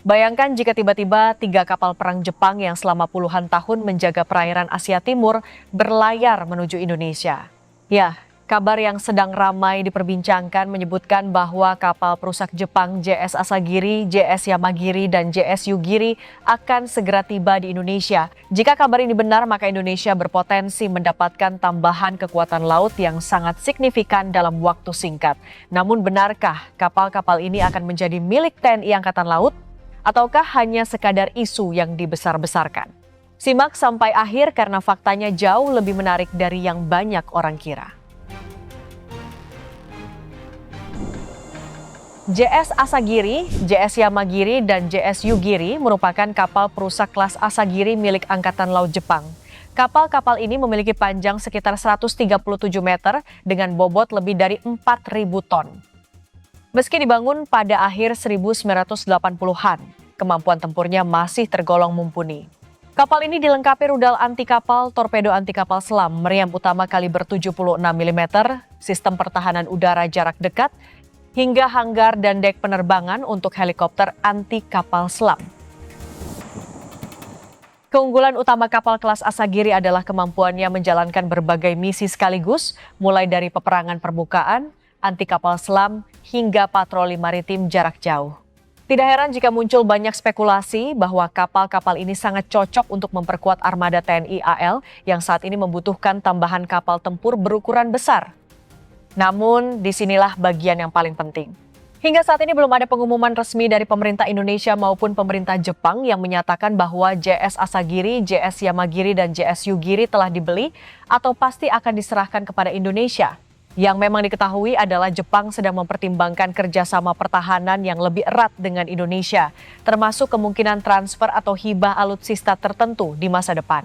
Bayangkan jika tiba-tiba 3 kapal perang Jepang yang selama puluhan tahun menjaga perairan Asia Timur berlayar menuju Indonesia. Ya, kabar yang sedang ramai diperbincangkan menyebutkan bahwa kapal perusak Jepang JS Asagiri, JS Yamagiri, dan JS Yugiri akan segera tiba di Indonesia. Jika kabar ini benar, maka Indonesia berpotensi mendapatkan tambahan kekuatan laut yang sangat signifikan dalam waktu singkat. Namun benarkah kapal-kapal ini akan menjadi milik TNI Angkatan Laut? Ataukah hanya sekadar isu yang dibesar-besarkan? Simak sampai akhir karena faktanya jauh lebih menarik dari yang banyak orang kira. JS Asagiri, JS Yamagiri, dan JS Yugiri merupakan kapal perusak kelas Asagiri milik Angkatan Laut Jepang. Kapal-kapal ini memiliki panjang sekitar 137 meter dengan bobot lebih dari 4.000 ton. Meski dibangun pada akhir 1980-an, kemampuan tempurnya masih tergolong mumpuni. Kapal ini dilengkapi rudal anti kapal, torpedo anti kapal selam, meriam utama kaliber 76 mm, sistem pertahanan udara jarak dekat, hingga hanggar dan dek penerbangan untuk helikopter anti kapal selam. Keunggulan utama kapal kelas Asagiri adalah kemampuannya menjalankan berbagai misi sekaligus, mulai dari peperangan permukaan, anti kapal selam, hingga patroli maritim jarak jauh. Tidak heran jika muncul banyak spekulasi bahwa kapal-kapal ini sangat cocok untuk memperkuat armada TNI AL yang saat ini membutuhkan tambahan kapal tempur berukuran besar. Namun, disinilah bagian yang paling penting. Hingga saat ini belum ada pengumuman resmi dari pemerintah Indonesia maupun pemerintah Jepang yang menyatakan bahwa JS Asagiri, JS Yamagiri, dan JS Yugiri telah dibeli atau pasti akan diserahkan kepada Indonesia. Yang memang diketahui adalah Jepang sedang mempertimbangkan kerjasama pertahanan yang lebih erat dengan Indonesia, termasuk kemungkinan transfer atau hibah alutsista tertentu di masa depan.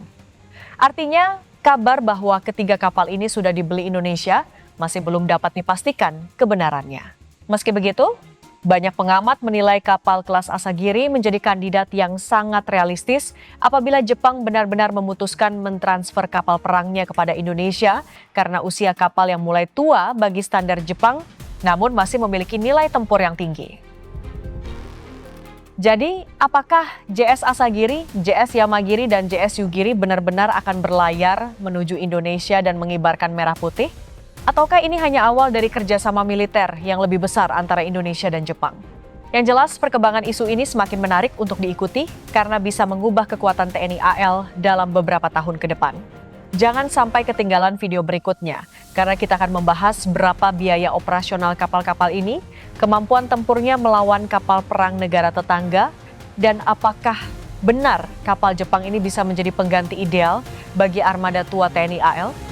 Artinya, kabar bahwa ketiga kapal ini sudah dibeli Indonesia masih belum dapat dipastikan kebenarannya. Meski begitu, banyak pengamat menilai kapal kelas Asagiri menjadi kandidat yang sangat realistis apabila Jepang benar-benar memutuskan mentransfer kapal perangnya kepada Indonesia karena usia kapal yang mulai tua bagi standar Jepang, namun masih memiliki nilai tempur yang tinggi. Jadi, apakah JS Asagiri, JS Yamagiri, dan JS Yugiri benar-benar akan berlayar menuju Indonesia dan mengibarkan merah putih? Ataukah ini hanya awal dari kerjasama militer yang lebih besar antara Indonesia dan Jepang? Yang jelas, perkembangan isu ini semakin menarik untuk diikuti karena bisa mengubah kekuatan TNI AL dalam beberapa tahun ke depan. Jangan sampai ketinggalan video berikutnya, karena kita akan membahas berapa biaya operasional kapal-kapal ini, kemampuan tempurnya melawan kapal perang negara tetangga, dan apakah benar kapal Jepang ini bisa menjadi pengganti ideal bagi armada tua TNI AL?